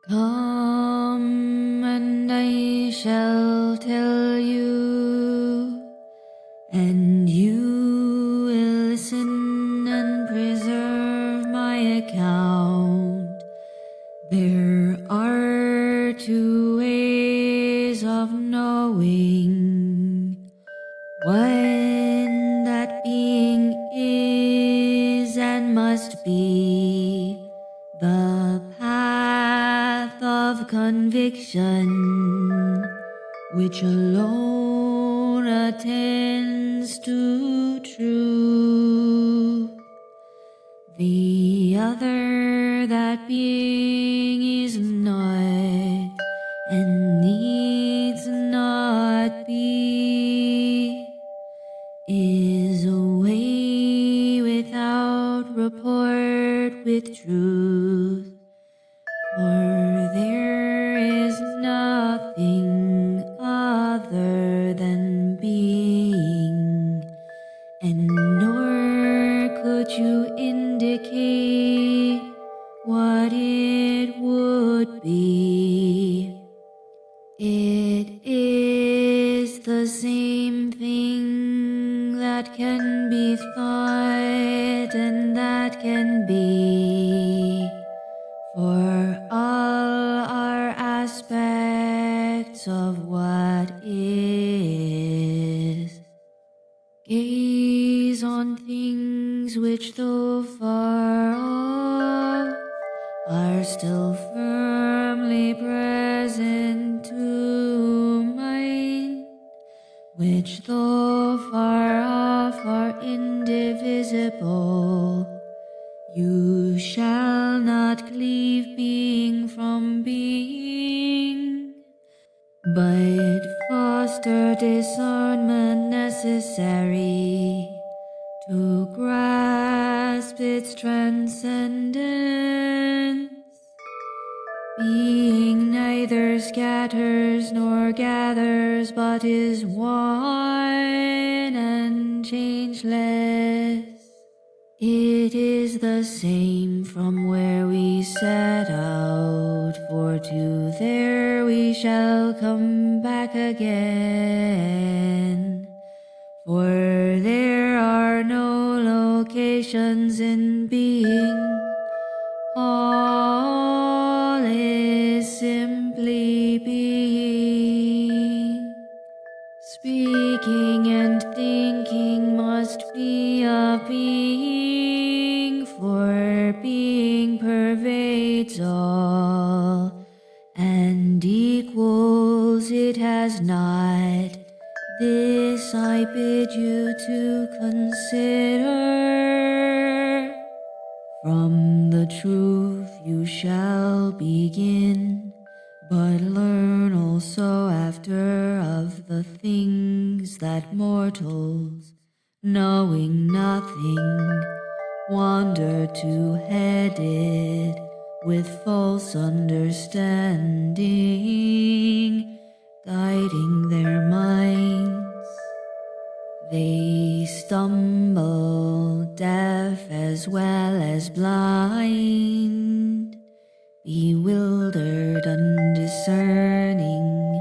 Come and I shall tell you, and you will listen and preserve my account. There are two ways of knowing, one that being is and must be the path of conviction, which alone attends to truth. The other that being is not and needs not be, is a way without rapport with truth. For there is nothing other than being, and nor could you indicate what it would be. It is the same thing that can be thought and that can be, for all are aspects of what is. Gaze on things which, though far off, are still firmly present to mind, which, though far off, are indivisible. You shall not cleave being from being, but foster discernment necessary to grasp its transcendence. Being neither scatters nor gathers, but is one and changeless. It is the same from where we set out, for to there we shall come back again. For there are no locations in being, all is simply being. Speaking and thinking must be of being, for being pervades all, and equals it has not. This I bid you to consider. From the truth you shall begin, but learn also after of the things that mortals, knowing nothing, wander two-headed with false understanding, guiding their minds. They stumble, deaf as well as blind, bewildered, undiscerning,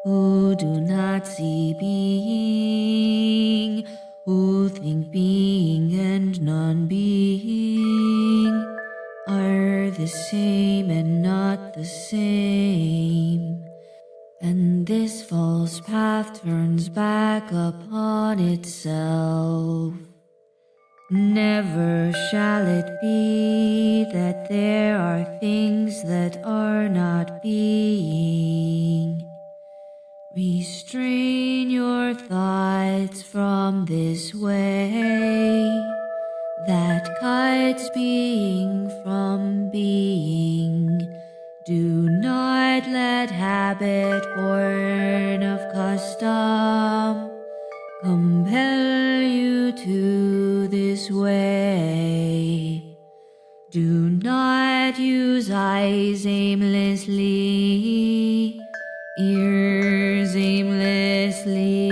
who do not see being, who think being and non-being are the same and not the same. And this false path turns back upon itself. Never shall it be that there are things that are not being. Restrain your thoughts from this way that cuts being from being. Do not let habit born of custom compel you to this way. Do not use eyes aimlessly, ears aimlessly,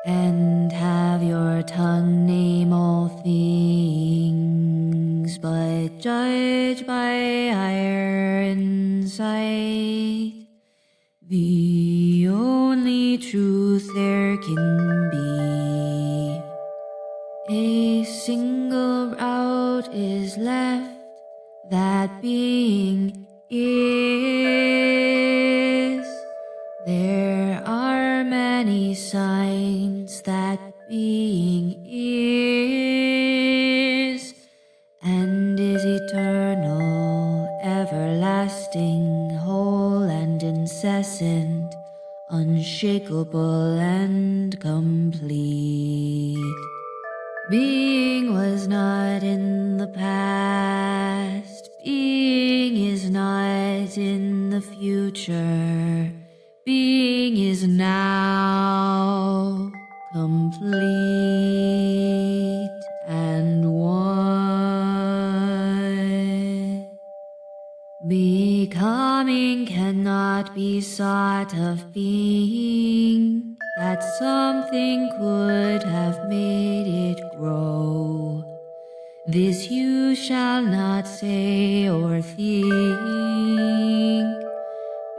and have your tongue name all things, but judge by iron The only truth there can be. A single route is left, that being is. There are many signs that being is, and is eternal, everlasting, whole and incessant, unshakable and complete. Being was not in the past, being is not in the future, being is now complete and one. Becoming cannot be sought of being, that something could have made it grow. This you shall not say or think.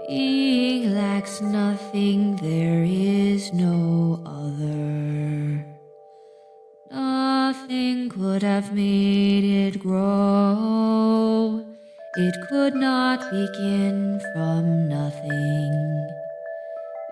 Being lacks nothing, there is no other. Nothing could have made it grow. It could not begin from nothing.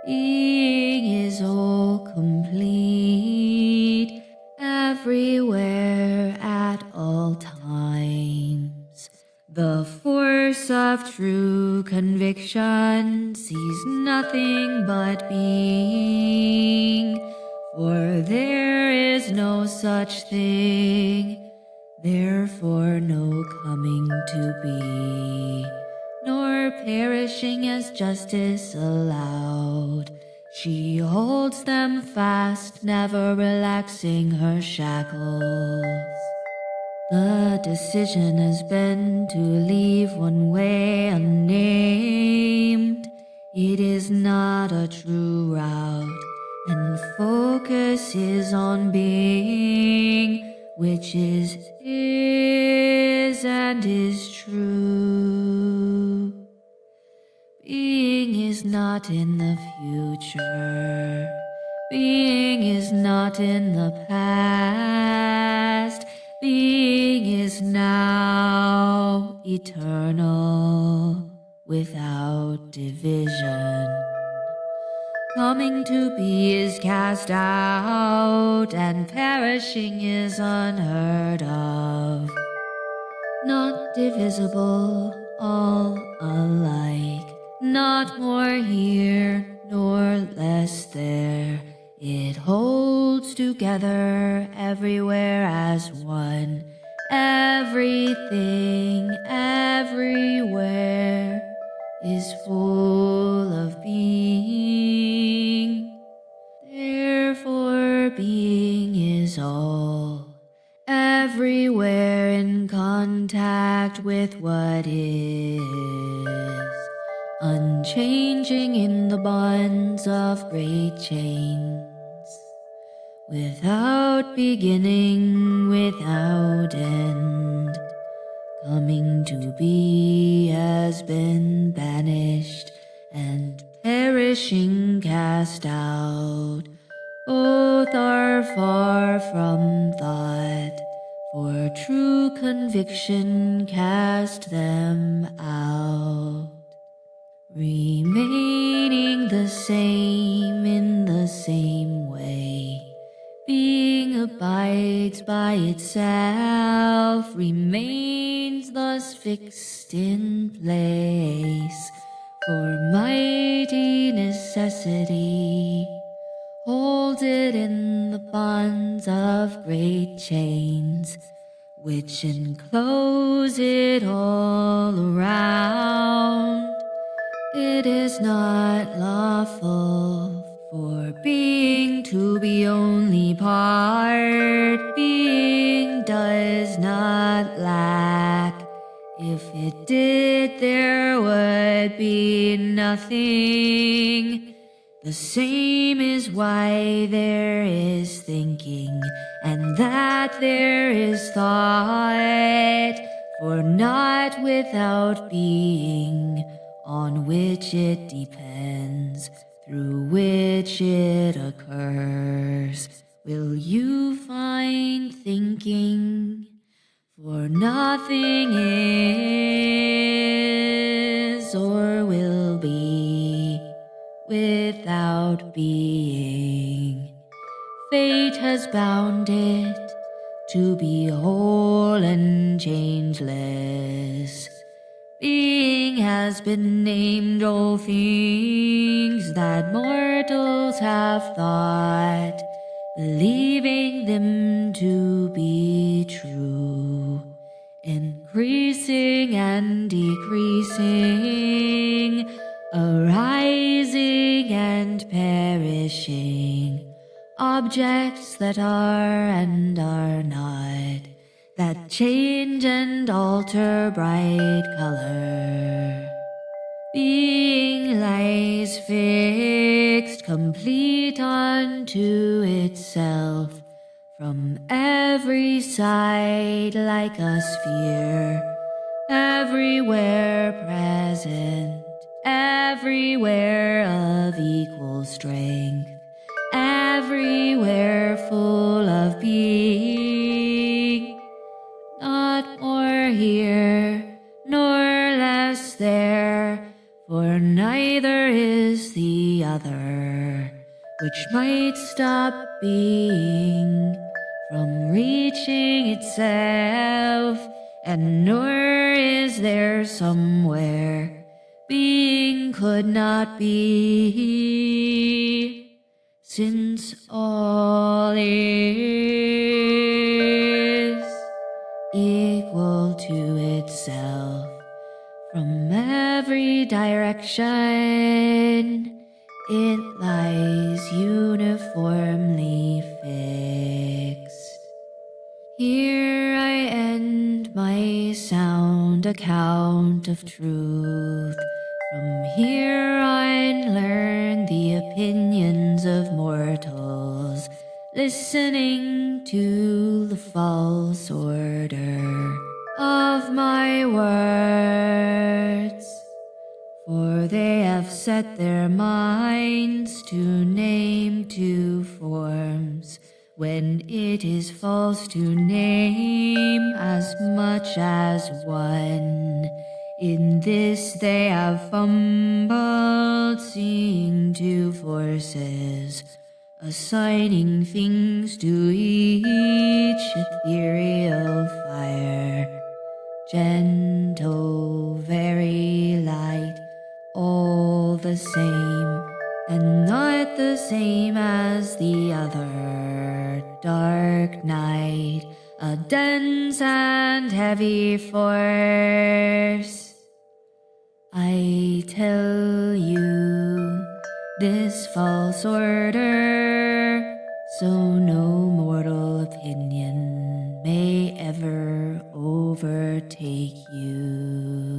Being is all complete, everywhere at all times. The force of true conviction sees nothing but being, for there is no such thing, therefore no coming to be, nor perishing as justice allowed. She holds them fast, never relaxing her shackles. The decision has been to leave one way unnamed. It is not a true route, and focus is on being, which is and is true. Being is not in the future. Being is not in the past. Being is now eternal, without division. Coming to be is cast out, and perishing is unheard of. Not divisible, all alike, not more here nor less there. It holds together everywhere as one, everything, everywhere is full of being. Therefore being is all, everywhere in contact with what is, unchanging in the bonds of great chains, without beginning, without end. Coming to be has been banished, and perishing cast out. Both are far from thought, for true conviction cast them out. Remaining the same in the same way, being abides by itself, remains thus fixed in place, for mighty necessity holds it in the bonds of great chains, which enclose it all around. It is not lawful for being to be only part. Being does not lack. If it did, there would be nothing. The same is why there is thinking, and that there is thought. For not without being on which it depends, through which it occurs, will you find thinking? For nothing is or will be without being. Fate has bound it to be whole and changeless. Being has been named all things that mortals have thought, believing them to be true, increasing and decreasing, arising and perishing, objects that are and are not, that change and alter bright color. Being lies fixed, complete unto itself, from every side like a sphere, everywhere present, everywhere of equal strength, everywhere full of being, not more here, nor less there, for neither is the other, which might stop being from reaching itself, and nor is there somewhere being could not be, since all is equal to itself from every direction. It lies uniformly fixed. Here I end my sound account of truth. From here on learn the opinions of mortals, listening to the false order of my words. For they have set their minds to name two forms, when it is false to name as much as one. In this they have fumbled, seeing two forces, assigning things to each ethereal fire, gentle, very light, all the same, and not the same as the other, dark night, a dense and heavy force. I tell you this false order, so no mortal opinion may ever overtake you.